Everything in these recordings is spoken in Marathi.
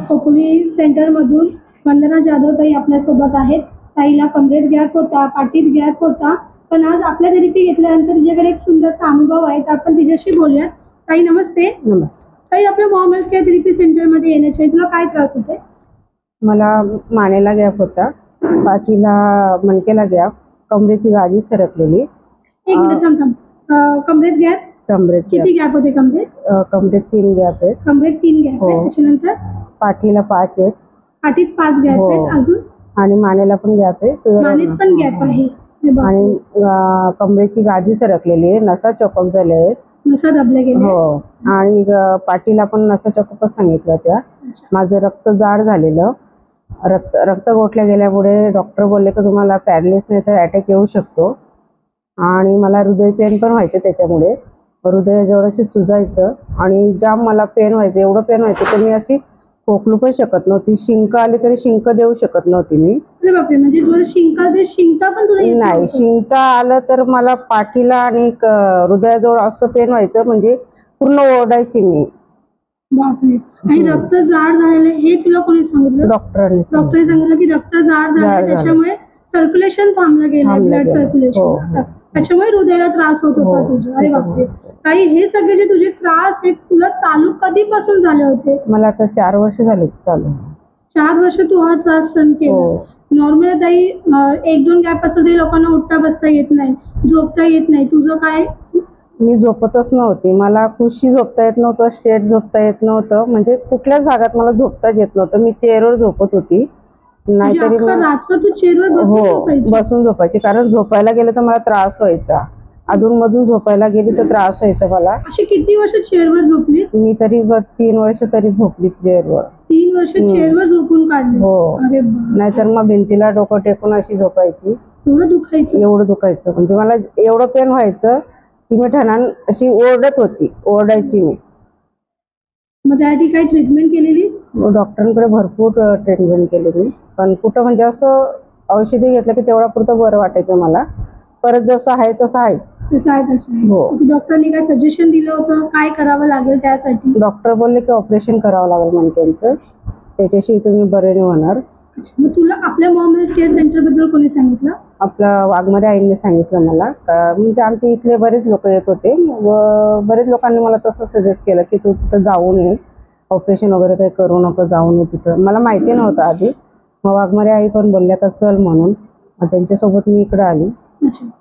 खोपोली सेंटर मधून वंदना जाधव ताई आपल्यासोबत आहेत. ताईला कमरेत गॅप होता, पाठीत गॅप होता, पण आज आपल्या थेरपी घेतल्यानंतर तिच्याकडे एक सुंदरसा अनुभव आहे. तर आपण तिच्याशी बोलूयात. ताई नमस्ते. नमस्ते ताई, आपल्या Maugham health care therapy centre मध्ये येण्याचे तुला काय त्रास होते? मला मानेला गॅप होता, पाठीला मणकेला गॅप, कमरेची गादी सरकलेली. एक मिनिट थांब. कमरेत गॅप? कमरेत किती गॅप होते कमरेत? कमरेत 3 गॅप आहेत. कमरेत 3 गॅप आहेत. त्याच्यानंतर पाठीला 5 आहेत. पाठीत 5 गॅप आहेत. अजून आणि मानेला पण गॅप आहे. मानेत पण गॅप आहे. आणि कमरेची गादी सरकलेली आहे, नसा चॉकअप झाले आहेत, नसा दबले गेले. हो. आणि पाठीला पण नसा चॉकअपच सांगितलं त्या. माझं रक्त जाड झालेलं, रक्त गोठल्या गेल्यामुळे डॉक्टर बोलले की तुम्हाला पॅरालिसिस नाही तर अटॅक येऊ शकतो. आणि मला हृदय पेन पण व्हायचं, त्याच्यामुळे हृदयाजवळ अशी सुजायचं आणि जाम मला पेन व्हायचं. एवढं पेन व्हायचं तर मी अशी खोकलू पण शकत नव्हती. शिंक आली तरी शिंक देऊ शकत नव्हती मी. अरे बापरे, म्हणजे तुला शिंकता पण तुला येत नाही, नव्हतं? शिंकता आलं तर मला पाठीला आणि हृदयाजवळ असं पेन व्हायचं, म्हणजे पूर्ण ओरडायची मी. बापरे. आणि रक्त जाड झालेलं हे तुला कोणी सांगितलं? डॉक्टरांनी सांगितलं की रक्त जाड झालं, त्याच्यामुळे सर्क्युलेशन थांबलं गेलं, ब्लड सर्क्युलेशन. त्याच्यामुळे हृदयाला त्रास होत होता तुझा. अरे बापरे. काही हे सगळे जे तुझे त्रास आहेत तुला चालू कधीपासून झाले होते? मला आता 4 वर्ष झाले चालू. 4 वर्ष तू हा त्रास सहन केला. नॉर्मल ताई 1-2 गॅप असेल तरी लोकांना उठता बसता येत नाही, झोपता येत नाही. तुझं काय? मी झोपतच नव्हती. मला खुशी झोपता येत नव्हतं, स्ट्रेट झोपता येत नव्हतं, म्हणजे कुठल्याच भागात मला झोपताच येत नव्हतं. मी चेअरवर झोपत होती, नाहीतरी रात्र तू चेअरवर बसून झोपायची. कारण झोपायला गेलं तर मला त्रास व्हायचा, अधून मधून झोपायला गेली तर त्रास व्हायचा मला. अशी किती वर्ष चेअरवर झोपलीस? मी तरी 3 वर्ष तरी झोपली चेअरवर. 3 वर्ष चेअरवर झोपून काढली? हो. नाहीतर मग भिंतीला डोकं टेकून अशी झोपायची. एवढं दुखायचं? म्हणजे मला एवढं पेन व्हायचं की मी ठणान अशी ओरडायची मी. मग त्यासाठी काही ट्रीटमेंट केलेलीस? डॉक्टरांकडे भरपूर ट्रीटमेंट केली मी, पण कुठं म्हणजे असं औषधी घेतलं की तेवढा पुरतं बरं वाटायचं मला. परत जसं आहे तसं आहेच. हो. डॉक्टरांनी काय सजेशन दिलं होतं काय करावं लागेल त्यासाठी? डॉक्टर बोलले की ऑपरेशन करावं लागेल मणक्यांचं, त्याच्याशिवाय तुम्ही बरे नाही होणार. मग तुला आपल्या मॉम हेल्थ केअर सेंटर बद्दल कोणी सांगितलं? आपल्या वाघमारे आईने सांगितलं मला. म्हणजे आमच्या इथले बरेच लोक येत होते, बरेच लोकांनी मला तसं सजेस्ट केलं की तू तिथं जाऊ नये, ऑपरेशन वगैरे काही करू नको, जाऊ नये तिथं. मला माहिती नव्हतं आधी. मग वाघमारे आई पण बोलल्या का चल म्हणून. मग त्यांच्यासोबत मी इकडे आली.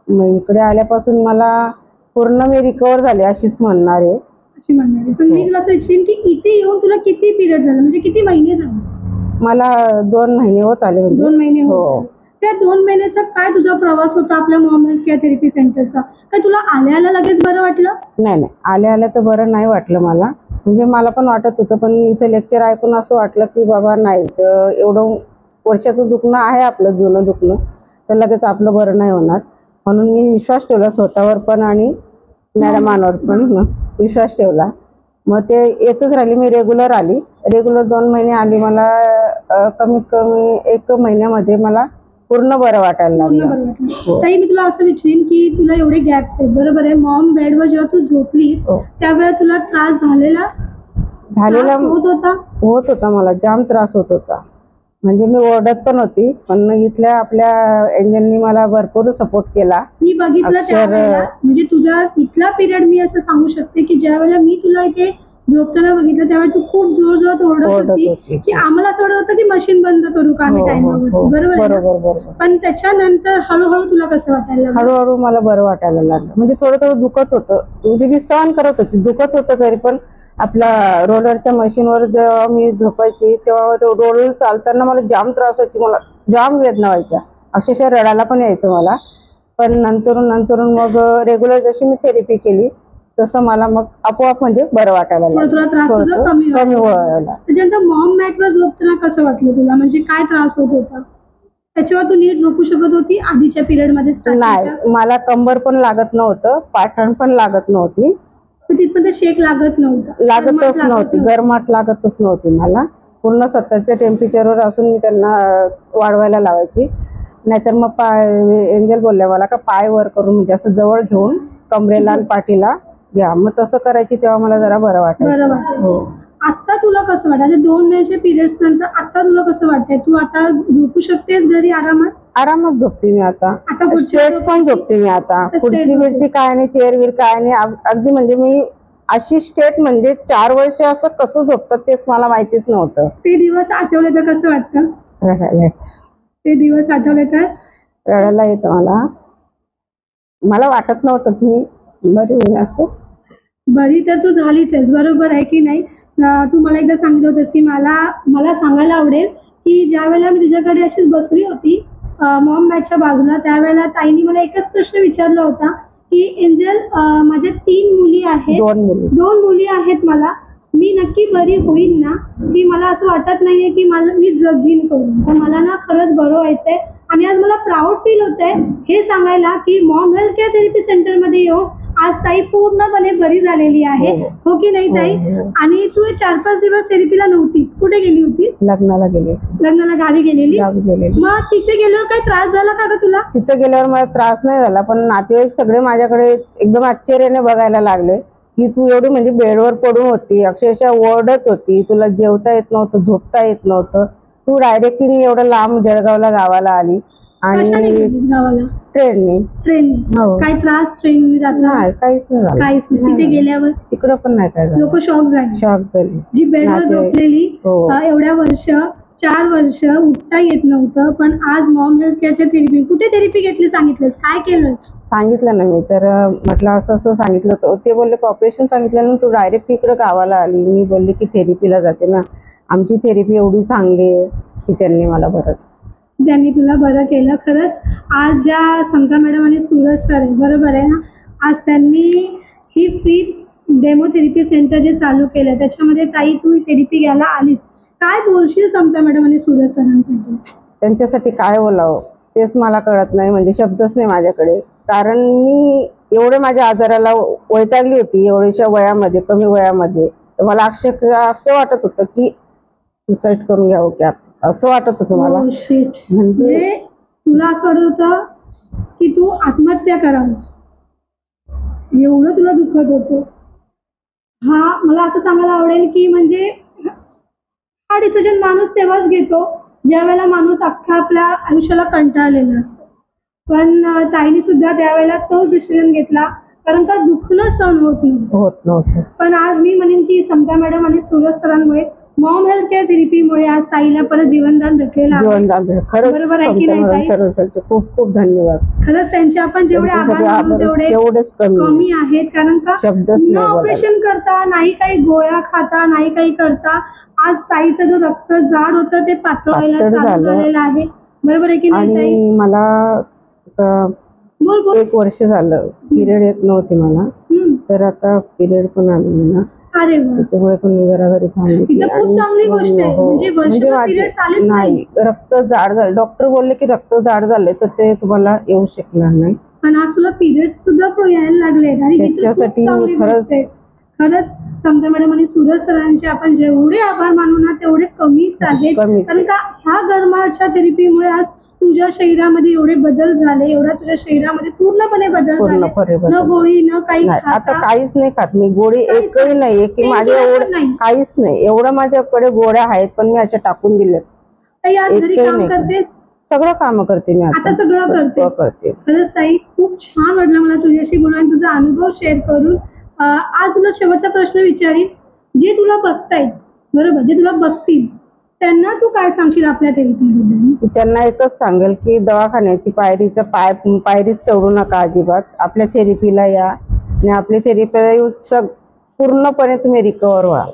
मग इकडे आल्यापासून मला पूर्ण मी रिकवर झाले अशीच म्हणणार आहे. पण मी तुला असं विचारेन की इथे येऊन तुला किती पिरियड झाले, म्हणजे किती महिने झाले? मला 2 महिने होत आले. 2 महिने हो. त्या 2 महिन्याचा काय तुझा प्रवास होता आपल्या मॉम हेल्थ केअर थेरपी सेंटरचा? काय तुला आल्या लगेच बरं वाटलं? नाही, आल्या तर बरं नाही वाटलं मला. म्हणजे मला पण वाटत होतं, पण इथे लेक्चर ऐकून असं वाटलं की बाबा नाही, तर एवढं वर्षाचं दुखणं आहे आपलं, जुनं दुखणं, तर लगेच आपलं बरं नाही होणार. म्हणून मी विश्वास ठेवला स्वतःवर पण आणि मॅडमांवर पण विश्वास ठेवला. मग ते येतच राहिली. मी रेग्युलर 2 महिने आली. मला कमीत कमी 1 महिन्यामध्ये मला पूर्ण बरं वाटायला लागलं. ताई, मी तुला असं विचारेन की तुला एवढे गॅप्स आहेत, बरोबर आहे? मॉम बेडवर जेव्हा तू झोपलीस त्यावेळेला तुला त्रास झालेला होत होता. मला जाम त्रास होत होता. म्हणजे मी ओरडत पण होती, पण इथल्या आपल्या एंजलनी मला भरपूर सपोर्ट केला. मी बघितलं त्यावेळेला. म्हणजे तुझा इथला पिरियड मी असं सांगू शकते की ज्या वेळेला मी तुला इथे झोपताना बघितलं त्यावेळेला तू खूप जोर ओरडत होती की आम्हाला असं वाटत होतं की मशीन बंद करू का आम्ही टाइमवरती, बरोबर? पण त्याच्यानंतर हळूहळू तुला कसं वाटायला लागलं? हळूहळू मला बरं वाटायला लागलं. म्हणजे थोडं दुखत होतं, म्हणजे मी सहन करत होती, दुखत होतं तरी पण. आपल्या रोलरच्या मशीनवर जेव्हा मी झोपायची तेव्हा रोलर चालताना मला जाम त्रास व्हायची, मला जाम वेदना व्हायच्या, अक्षरशः रडायला पण यायचं मला. पण नंतरून मग रेग्युलर जशी मी थेरपी केली तसं मला मग आपोआप म्हणजे बरं वाटायला लागलं, त्रास कमी व्हायला. त्याच्यानंतर मॉम मॅटवर झोपताना कसं वाटलं तुला? म्हणजे काय त्रास होत होता? त्याच्यावर तू नीट झोपू शकत होती आधीच्या पिरियड मध्ये? नाही, मला कंबर पण लागत नव्हतं, पाठण पण लागत नव्हती, तिथपर्यंत शेक लागतच नव्हती, गरमाट लागतच नव्हती मला. पूर्ण 70च्या टेम्परेचरवर असून मी त्यांना वाढवायला लावायची. नाहीतर मग एंजल बोलल्या मला का पाय वर करून, म्हणजे असं जवळ घेऊन कमरेला आणि पाठीला घ्या. मग तसं करायची, तेव्हा मला जरा बरं वाटायचं. आता तुला कसं वाटतं? 2 महिन्याच्या पिरियड्स नंतर आता तुला कसं वाटतंय? तू आता झोपू शकतेस घरी आरामात? आरामात झोपते मी आता गुडघे स्ट्रेट पण झोपते मी आता. खुर्ची बिर्ची काय नाही, चेअर बीर काय नाही. अगदी म्हणजे मी अशी स्टेट म्हणजे 4 वर्ष असं कसं झोपतात तेच मला माहितीच नव्हतं. ते दिवस आठवले तर कसं वाटतं? रडायला येतं. ते दिवस आठवले तर रडायला येतं. मला वाटत नव्हतं की मी बरी होईल असं. बरी तर तू झालीच आहेस, बरोबर आहे की नाही? तू मला एकदा सांगितलं होतंस की मला सांगायला आवडेल की ज्या वेळेला मी तुझ्याकडे अशीच बसली होती मॉम मॅटच्या बाजूला, त्यावेळेला ताईने मला एकच प्रश्न विचारला होता की एंजल, माझ्या 3 मुली आहेत, 2 मुली आहेत, मला मी नक्की बरी होईल ना? की मला असं वाटत नाहीये की मी जगीन करून, तर मला ना खरंच बरं व्हायचंय. आणि आज मला प्राऊड फील होतंय हे सांगायला की Maugham health care therapy centre मध्ये येऊन आज ताई पूर्णपणे बरी झालेली आहे. हो की नाही ताई? आणि तू 4-5 दिवस थेरपीला नव्हतीस, कुठे गेली होतीस? लग्नाला गेले. लग्नाला गावी गेलेली. मग तिथे गेल्यावर काही त्रास झाला का ग तुला? तिथे गेल्यावर मला त्रास नाही झाला, पण नातेवाईक सगळे माझ्याकडे एकदम आश्चर्याने बघायला लागले की तू एवढी म्हणजे बेडवर पडून होती, अक्षरशः ओरडत होती, तुला जेवता येत नव्हतं, झोपता येत नव्हतं. तू डायरेक्टली एवढं लांब जळगावला गावाला आली आणि ट्रेनने. हो. काय त्रास ट्रेनने जात नाही? काहीच नाही झालं. काहीच नाही. तिथे गेल्यावर तिकडं पण नाही काय झालं. लोक शॉक झाली. जी बेडवर झोपलेली एवढ्या वर्ष 4 वर्ष उठता येत नव्हतं, पण आज मॉम हेल्थ केअरच्या थेरपी, कुठे थेरपी घेतली सांगितलंस? काय केलं? सांगितलं ना मी, तर म्हटलं असं असं सांगितलं होतं. ते बोलले ऑपरेशन सांगितल्यानंतर तू डायरेक्ट इकडे गावाला आली. मी बोलले की थेरपीला जाते ना, आमची थेरपी एवढी चांगली आहे की त्यांनी तुला बरं केलं. खरंच आज ज्या समता मॅडम आणि सूरज सर आहे, बरोबर आहे ना, आज त्यांनी ही फ्री डेमोथेरपी सेंटर जे चालू केलं त्याच्यामध्ये ताई तू थेरपी घ्यायला आलीस. काय बोलशील समता मॅडम आणि सूरज सरांसाठी? त्यांच्यासाठी काय बोलावं तेच मला कळत नाही, म्हणजे शब्दच नाही माझ्याकडे. कारण मी एवढे माझ्या आजाराला वैतागली होती एवढ्याशा वयामध्ये, कमी वयामध्ये. मला अक्षरशः असं वाटत होतं की सुसाईड करून घ्यावं की असं वाटत होतं मला. म्हणजे तुला असं वाटत होतं की तू आत्महत्या करावं, एवढं तुला दुखत होतं. मला असं सांगायला आवडेल की म्हणजे हा डिसिजन माणूस तेव्हाच घेतो ज्या वेळेला माणूस अख्खा आपल्या आयुष्याला कंटाळलेला असतो. पण ताईने सुद्धा त्यावेळेला तोच डिसिजन घेतला, कारण का दुखणं सहन होत नव्हतं. पण आज मी म्हणेन की समता मॅडम आणि सूरज सरांमुळे, मॉम हेल्थ केअर थेरपीमुळे आज ताईला परत जीवनदान भेटलेलं आहे. बरोबर आहे की नाही? खूप खूप धन्यवाद. खरंच त्यांचे आपण जेवढे आभार मानू तेवढेच कमी आहेत. कारण का न ऑपरेशन करता, नाही काही गोळ्या खाता, नाही काही करता, आज ताईचं जो रक्त जाड होतं ते पातळ व्हायला चालू झालेलं आहे. बरोबर आहे की नाही ताई? मला 1 वर्ष झालं पिरियड येत नव्हती मला, तर आता पिरियड पण आले मला. अरे वा, त्याच्यामुळे पण मी जरा घरी थांबली. खूप चांगली गोष्ट आहे. म्हणजे नाही, रक्त जाड झालं. डॉक्टर बोलले की रक्त जाड झाले तर ते तुम्हाला येऊ शकणार नाही. पण आज तुला पिरियड सुद्धा यायला लागले, आणि त्याच्यासाठी खरंच समता मॅडम आणि सूरज सरांचे आपण जेवढे आभार मानू ना तेवढे कमीच आहेत. कारण का ह्या गरमाच्या थेरपीमुळे आज तुझ्या शरीरामध्ये एवढे बदल झाले, एवढा तुझ्या शरीरामध्ये पूर्णपणे बदल झाले. न गोळी न काही, आता काहीच नाही खात मी. गोळी एकही नाहीये की माझ्या एवढं काहीच नाही. एवढं माझ्याकडे गोळ्या आहेत पण मी अशा टाकून दिल्यात. काम करतेस? सगळं काम करते मी आता सगळं करते. खरंच ताई खूप छान वाटलं मला तुझ्याशी बोलून आणि तुझा अनुभव शेअर करून. आज तुला शेवटचा प्रश्न विचारीन, जे तुला बघतायत, बरोबर, जे तुला बघतील त्यांना तू काय सांगशील आपल्या थेरपीबद्दल? त्यांना एकच सांगेल की दवाखान्याची पायरीच चढू नका अजिबात. आपल्या थेरपीला या आणि आपल्या थेरपीला येऊन पूर्णपणे तुम्ही रिकवर व्हा.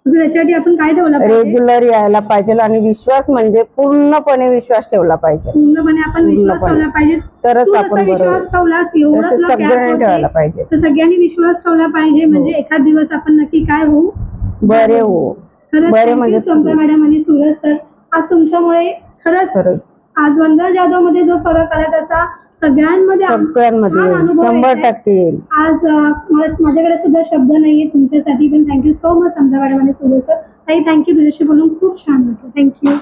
त्याच्यासाठी आपण काय ठेवलं पाहिजे? रेग्युलर यायला पाहिजे आणि विश्वास म्हणजे पूर्णपणे विश्वास ठेवला पाहिजे. पूर्णपणे आपण विश्वास ठेवला पाहिजे, तरच आपण विश्वास ठेवलास एवढं सगळ्यांनी ठेवायला पाहिजे. तर सगळ्यांनी विश्वास ठेवला पाहिजे, म्हणजे एखाद दिवस आपण नक्की काय होऊ, बरे होऊ. खरंच म्हणजे समता मॅडम आणि सूरज सर, आज तुमच्यामुळे खरंच आज वंदना जाधव मध्ये जो फरक आला तसा सगळ्यांमध्ये 100% येईल. आज माझ्याकडे सुद्धा शब्द नाहीये तुमच्यासाठी, पण थँक्यू सो मच समता मॅडम आणि सूरज सर. ताई थँक्यू, तुझ्याशी बोलून खूप छान वाटलं. थँक्यू.